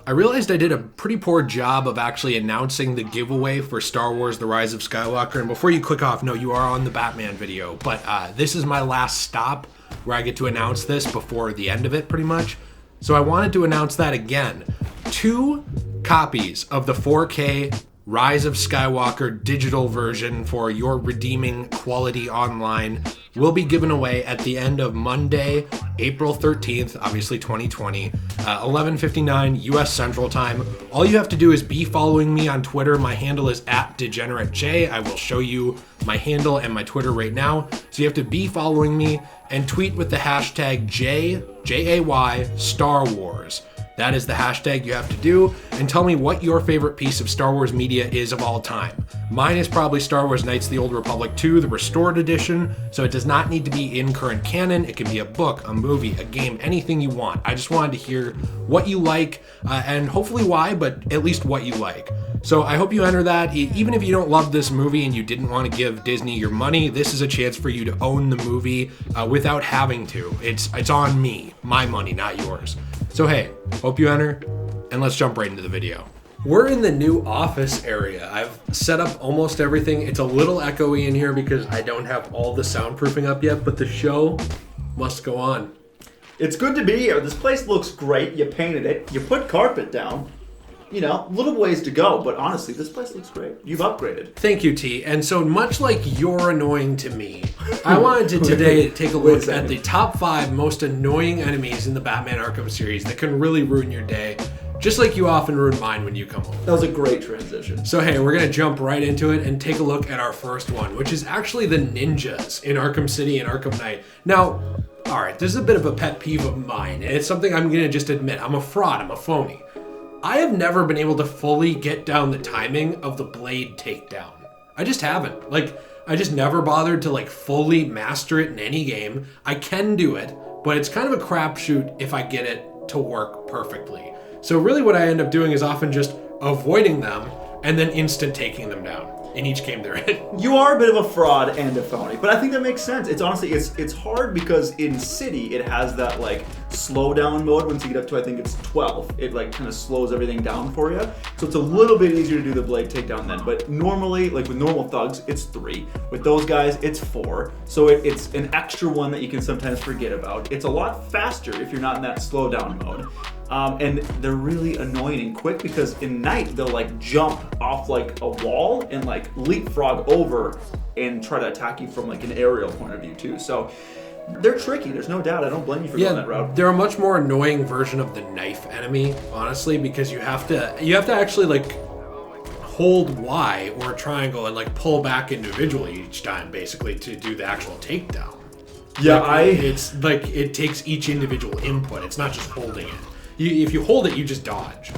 I realized I did a pretty poor job of actually announcing the giveaway for Star Wars The Rise of Skywalker. And before you click off, no, you are on the Batman video. But this is my last stop where I get to announce this before the end of it, pretty much. So I wanted to announce that again. 2 copies of the 4K Rise of Skywalker digital version for your redeeming quality online will be given away at the end of Monday, April 13th, obviously 2020, 11:59 US Central Time. All you have to do is be following me on Twitter. My handle is @DegenerateJ. I will show you my handle and my Twitter right now. So you have to be following me and tweet with the hashtag JAY Star Wars. That is the hashtag you have to do, and tell me what your favorite piece of Star Wars media is of all time. Mine is probably Star Wars Knights of the Old Republic 2, the restored edition, so it does not need to be in current canon. It can be a book, a movie, a game, anything you want. I just wanted to hear what you like, and hopefully why, but at least what you like. So I hope you enter that. Even if you don't love this movie and you didn't want to give Disney your money, this is a chance for you to own the movie without having to. It's on me, my money, not yours. So hey, hope you enter, and let's jump right into the video. We're in the new office area. I've set up almost everything. It's a little echoey in here because I don't have all the soundproofing up yet, but the show must go on. It's good to be here. This place looks great. You painted it. You put carpet down. You know, little ways to go, but honestly, this place looks great. You've upgraded. Thank you, T. And so much like you're annoying to me, I wanted to today take a look at the top 5 most annoying enemies in the Batman Arkham series that can really ruin your day, just like you often ruin mine when you come home. That was a great transition. So hey, we're gonna jump right into it and take a look at our first one, which is actually the ninjas in Arkham City and Arkham Knight. Now, all right, this is a bit of a pet peeve of mine, and it's something I'm gonna just admit. I'm a fraud, I'm a phony. I have never been able to fully get down the timing of the blade takedown. I just haven't. Like, I just never bothered to fully master it in any game. I can do it, but it's kind of a crapshoot if I get it to work perfectly. So really what I end up doing is often just avoiding them and then instant taking them down in each game they're in. You are a bit of a fraud and a phony, but I think that makes sense. It's honestly, it's hard because in City, it has that slow down mode. Once you get up to, I think it's 12, it kind of slows everything down for you. So it's a little bit easier to do the blade takedown then. But normally, with normal thugs, it's 3. With those guys, it's 4. So it's an extra one that you can sometimes forget about. It's a lot faster if you're not in that slow down mode. And they're really annoying and quick because in Night, they'll jump off a wall and leapfrog over and try to attack you from an aerial point of view too. So they're tricky, there's no doubt. I don't blame you for going that route. They're a much more annoying version of the knife enemy, honestly, because you have to actually hold Y or triangle and pull back individually each time basically to do the actual takedown. Yeah, it takes each individual input. It's not just holding it. If you hold it, you just dodge.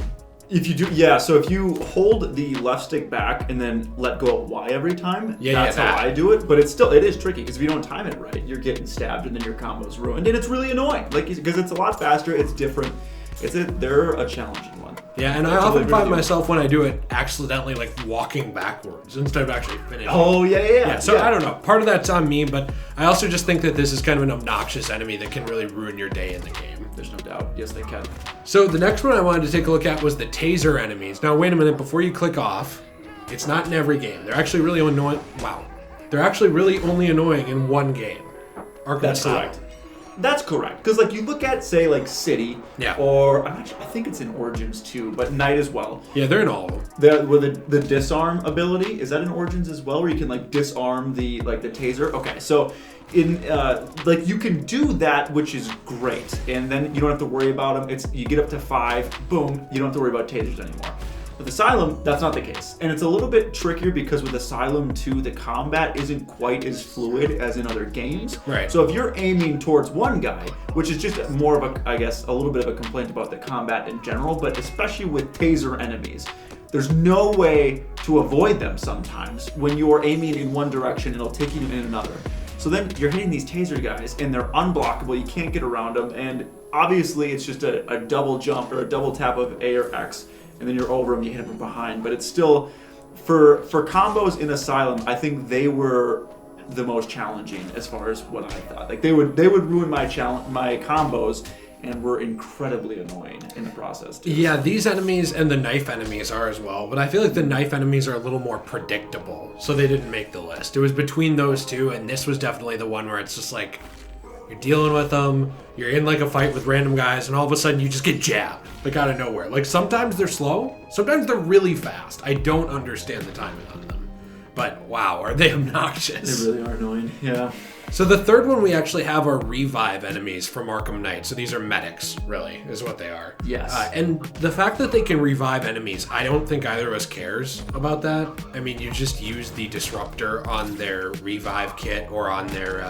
If you do, yeah. So if you hold the left stick back and then let go of Y every time, that's how I do it. But it is tricky because if you don't time it right, you're getting stabbed and then your combo's ruined, and it's really annoying. Because it's a lot faster, it's different. They're a challenging one. Yeah, and I often find myself when I do it accidentally walking backwards instead of actually finishing. Oh yeah. So I don't know. Part of that's on me, but I also just think that this is kind of an obnoxious enemy that can really ruin your day in the game. There's no doubt. Yes, they can. So the next one I wanted to take a look at was the Taser enemies. Now wait a minute, before you click off, it's not in every game. They're actually really annoying. Wow. They're actually really only annoying in one game. Arkham Asylum. That's correct. Because you look at, say, City, or I think it's in Origins too, but Knight as well. Yeah, they're in all of them. With the disarm ability, is that in Origins as well, where you can disarm the Taser? Okay, so in you can do that, which is great, and then you don't have to worry about them. You get up to 5, boom, you don't have to worry about tasers anymore. With Asylum, that's not the case. And it's a little bit trickier because with Asylum 2, the combat isn't quite as fluid as in other games. Right. So if you're aiming towards one guy, which is just more of a little bit of a complaint about the combat in general, but especially with Taser enemies, there's no way to avoid them sometimes. When you're aiming in one direction, it'll take you in another. So then you're hitting these Taser guys, and they're unblockable. You can't get around them, and obviously it's just a double jump or a double tap of A or X, and then you're over them, you hit them from behind. But it's still, for combos in Asylum, I think they were the most challenging as far as what I thought. They would ruin my combos and were incredibly annoying in the process too. Yeah, these enemies and the knife enemies are as well, but I feel like the knife enemies are a little more predictable, so they didn't make the list. It was between those two, and this was definitely the one where it's just like, you're dealing with them, you're in like a fight with random guys, and all of a sudden you just get jabbed, like out of nowhere. Like sometimes they're slow, sometimes they're really fast. I don't understand the timing on them. But wow, are they obnoxious. They really are annoying, yeah. So the third one we actually have are revive enemies from Arkham Knight. So these are medics, really, is what they are. Yes. And the fact that they can revive enemies, I don't think either of us cares about that. I mean, you just use the disruptor on their revive kit or on their,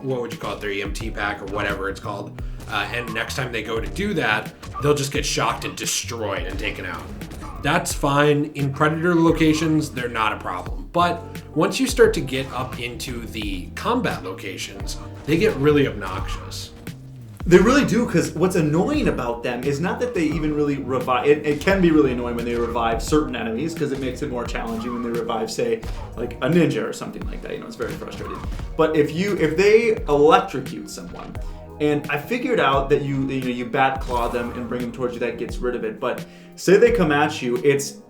what would you call it, their EMT pack or whatever it's called. And next time they go to do that, they'll just get shocked and destroyed and taken out. That's fine. In Predator locations, they're not a problem. But once you start to get up into the combat locations, they get really obnoxious. They really do, because what's annoying about them is not that they even really revive. It can be really annoying when they revive certain enemies, because it makes it more challenging when they revive, say, like a ninja or something like that. You know, it's very frustrating. But if they electrocute someone, and I figured out that you bat claw them and bring them towards you, that gets rid of it. But say they come at you, it's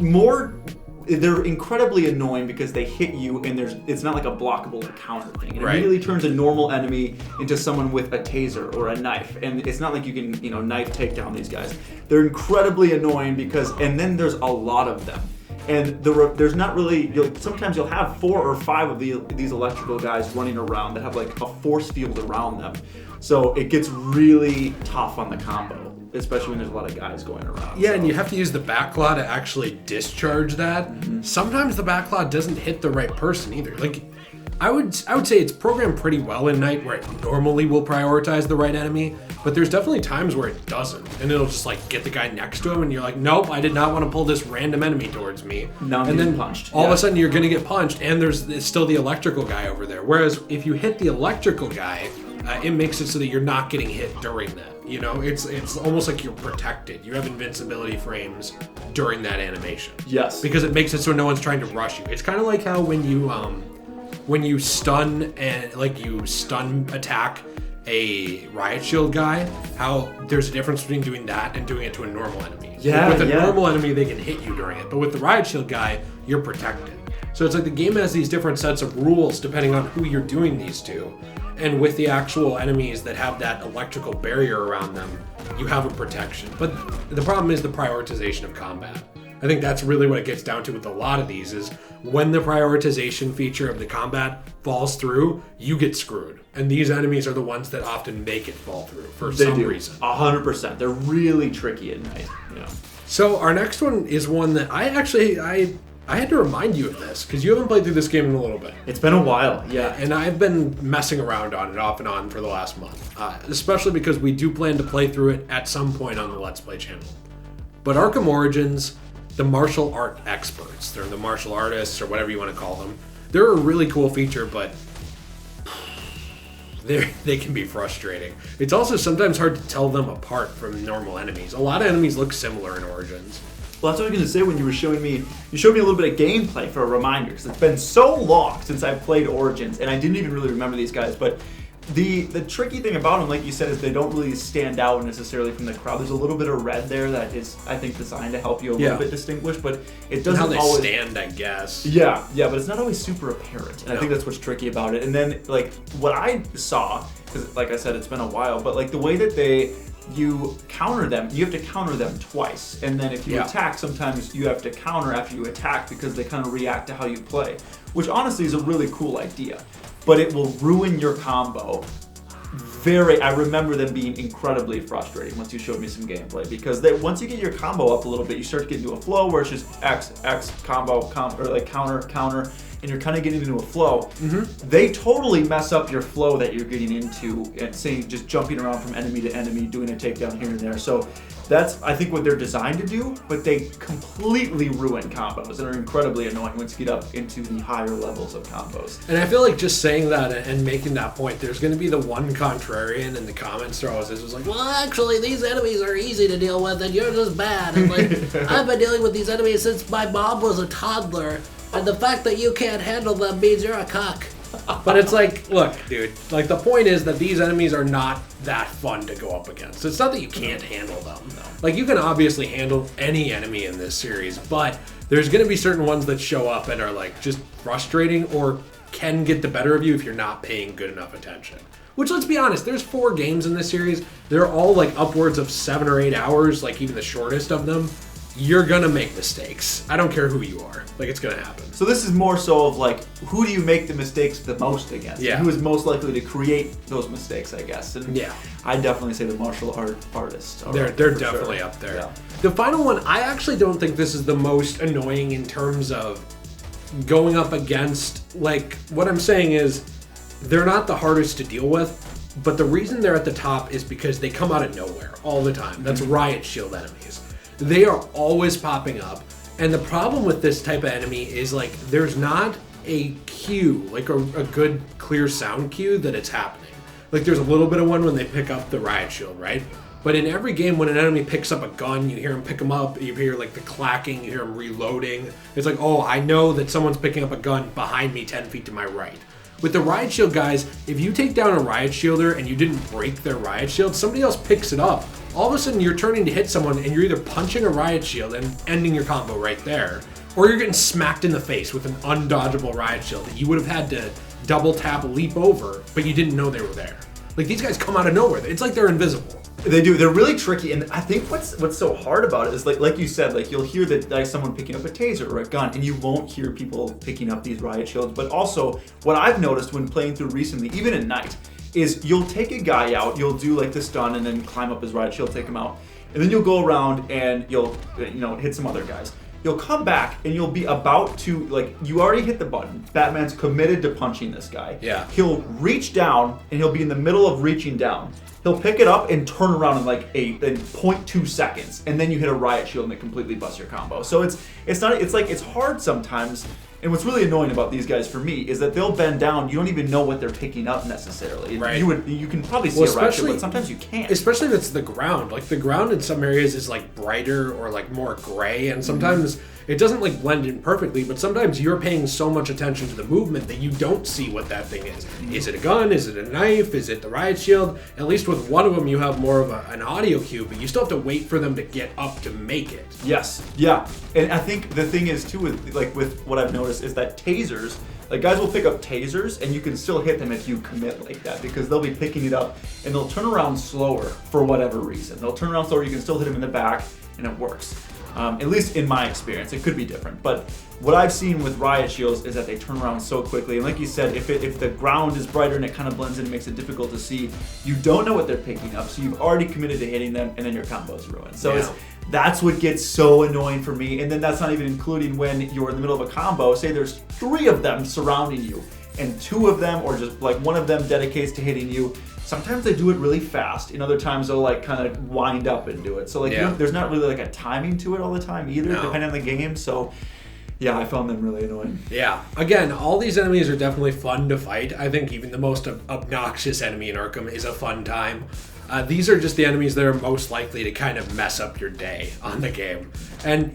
more. They're incredibly annoying because they hit you and it's not like a blockable or counter thing. It immediately turns a normal enemy into someone with a taser or a knife, and it's not like you can knife take down these guys. They're incredibly annoying and then there's a lot of them. And there's not really, sometimes you'll have 4 or 5 of these electrical guys running around that have like a force field around them. So it gets really tough on the combo, especially when there's a lot of guys going around. Yeah, and you have to use the backlaw to actually discharge that. Mm-hmm. Sometimes the backlaw doesn't hit the right person either. Like, I would say it's programmed pretty well in Knight, where it normally will prioritize the right enemy, but there's definitely times where it doesn't, and it'll just like get the guy next to him, and you're like, nope, I did not want to pull this random enemy towards me. Now I'm getting punched. All of a sudden you're gonna get punched, and it's still the electrical guy over there. Whereas if you hit the electrical guy, it makes it so that you're not getting hit during that. You know, it's almost like you're protected. You have invincibility frames during that animation. Yes. Because it makes it so no one's trying to rush you. It's kind of like how when you stun and you stun attack a riot shield guy, how there's a difference between doing that and doing it to a normal enemy. Yeah. With a normal enemy, they can hit you during it, but with the riot shield guy, you're protected. So it's like the game has these different sets of rules depending on who you're doing these to. And with the actual enemies that have that electrical barrier around them, you have a protection. But the problem is the prioritization of combat. I think that's really what it gets down to with a lot of these, is when the prioritization feature of the combat falls through, you get screwed. And these enemies are the ones that often make it fall through for some reason. 100%. They're really tricky at night. Yeah. So our next one is one that I had to remind you of this, because you haven't played through this game in a little bit. It's been a while, yeah. And I've been messing around on it off and on for the last month, especially because we do plan to play through it at some point on the Let's Play channel. But Arkham Origins, the martial art experts, they're the martial artists or whatever you want to call them, they're a really cool feature, but they can be frustrating. It's also sometimes hard to tell them apart from normal enemies. A lot of enemies look similar in Origins. Well, that's what I was going to say when you showed me a little bit of gameplay for a reminder, because it's been so long since I've played Origins, and I didn't even really remember these guys, but the tricky thing about them, like you said, is they don't really stand out necessarily from the crowd. There's a little bit of red there that is, I think, designed to help you a little bit distinguish, but it doesn't always... how they stand, I guess. Yeah, but it's not always super apparent, and I think that's what's tricky about it. And then, like, what I saw, because, like I said, it's been a while, but, like, the way that you counter them, you have to counter them twice. And then if you attack, sometimes you have to counter after you attack because they kind of react to how you play, which honestly is a really cool idea. But it will ruin your combo. I remember them being incredibly frustrating once you showed me some gameplay, because once you get your combo up a little bit, you start to get into a flow where it's just X, combo, or like counter, and you're kind of getting into a flow. Mm-hmm. They totally mess up your flow that you're getting into, and saying just jumping around from enemy to enemy, doing a takedown here and there. So that's, I think, what they're designed to do, but they completely ruin combos and are incredibly annoying once you get up into the higher levels of combos. And I feel like just saying that and making that point, there's going to be the one contrarian in the comments who always is like, well, actually, these enemies are easy to deal with and you're just bad. And like, I've been dealing with these enemies since my mom was a toddler. And the fact that you can't handle them means you're a cock. But it's like, look, dude, like the point is that these enemies are not that fun to go up against. It's not that you can't handle them. No. Like you can obviously handle any enemy in this series, but there's going to be certain ones that show up and are like just frustrating or can get the better of you if you're not paying good enough attention. Which, let's be honest, there's 4 games in this series. They're all like upwards of 7 or 8 hours, like even the shortest of them. You're gonna make mistakes. I don't care who you are. Like, it's gonna happen. So this is more so of like, who do you make the mistakes the most against? Yeah. And who is most likely to create those mistakes, I guess. And yeah. I definitely say the martial artists. They're definitely up there. Yeah. The final one, I actually don't think this is the most annoying in terms of going up against, like, what I'm saying is, they're not the hardest to deal with, but the reason they're at the top is because they come out of nowhere all the time. That's Riot Shield enemies. They are always popping up, and the problem with this type of enemy is like there's not a cue, like a good clear sound cue that it's happening. Like there's a little bit of one when they pick up the Riot Shield, right? But in every game when an enemy picks up a gun, you hear him pick them up, you hear like the clacking, you hear him reloading. It's like, oh, I know that someone's picking up a gun behind me 10 feet to my right. With the Riot Shield guys, if you take down a Riot Shielder and you didn't break their Riot Shield, somebody else picks it up. All of a sudden you're turning to hit someone and you're either punching a Riot Shield and ending your combo right there, or you're getting smacked in the face with an undodgeable Riot Shield that you would have had to double tap leap over, but you didn't know they were there. Like these guys come out of nowhere. It's like they're invisible. They do. They're really tricky, and I think what's so hard about it is like you said, like you'll hear that like someone picking up a taser or a gun, and you won't hear people picking up these Riot Shields. But also, what I've noticed when playing through recently, even at night, is you'll take a guy out, you'll do like the stun, and then climb up his Riot Shield, take him out, and then you'll go around and you'll hit some other guys. You'll come back and you'll be about to, like, you already hit the button. Batman's committed to punching this guy. Yeah. He'll reach down and he'll be in the middle of reaching down. He'll pick it up and turn around in like in 0.2 seconds, and then you hit a Riot Shield and it completely busts your combo. So it's hard sometimes. And what's really annoying about these guys for me is that they'll bend down. You don't even know what they're picking up necessarily. Right. You can probably see a Riot Shield, but sometimes you can't. Especially if it's the ground. Like the ground in some areas is like brighter or like more gray, and sometimes it doesn't like blend in perfectly, but sometimes you're paying so much attention to the movement that you don't see what that thing is. Is it a gun? Is it a knife? Is it the Riot Shield? At least with one of them you have more of an audio cue, but you still have to wait for them to get up to make it. Yes. Yeah. And I think the thing is too with what I've noticed is that tasers, like guys will pick up tasers and you can still hit them if you commit like that, because they'll be picking it up and they'll turn around slower for whatever reason. They'll turn around slower, you can still hit them in the back and it works. At least in my experience, it could be different. But what I've seen with Riot Shields is that they turn around so quickly. And like you said, if the ground is brighter and it kind of blends in and makes it difficult to see, you don't know what they're picking up. So you've already committed to hitting them and then your combo's ruined. So that's what gets so annoying for me. And then that's not even including when you're in the middle of a combo. Say there's 3 of them surrounding you and 2 of them or just like one of them dedicates to hitting you. Sometimes they do it really fast, and other times they'll like kind of wind up and do it. So like there's not really like a timing to it all the time either, depending on the game. So yeah, I found them really annoying. Yeah. Again, all these enemies are definitely fun to fight. I think even the most obnoxious enemy in Arkham is a fun time. These are just the enemies that are most likely to kind of mess up your day on the game. And,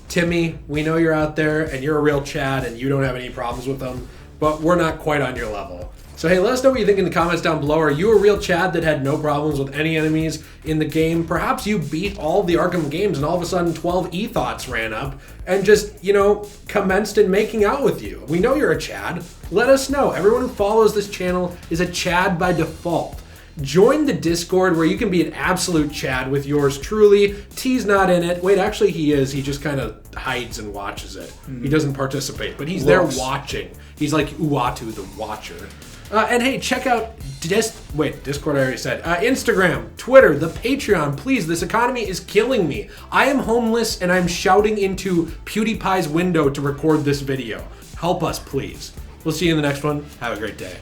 Timmy, we know you're out there and you're a real Chad and you don't have any problems with them, but we're not quite on your level. So hey, let us know what you think in the comments down below. Are you a real Chad that had no problems with any enemies in the game? Perhaps you beat all the Arkham games and all of a sudden 12 e-thoughts ran up and just, commenced in making out with you. We know you're a Chad. Let us know. Everyone who follows this channel is a Chad by default. Join the Discord where you can be an absolute Chad with yours truly. T's not in it. Wait, actually he is. He just kind of hides and watches it. He doesn't participate, but he's there watching. He's like Uatu the Watcher. And hey, check out Discord I already said. Instagram, Twitter, the Patreon. Please, this economy is killing me. I am homeless and I'm shouting into PewDiePie's window to record this video. Help us, please. We'll see you in the next one. Have a great day.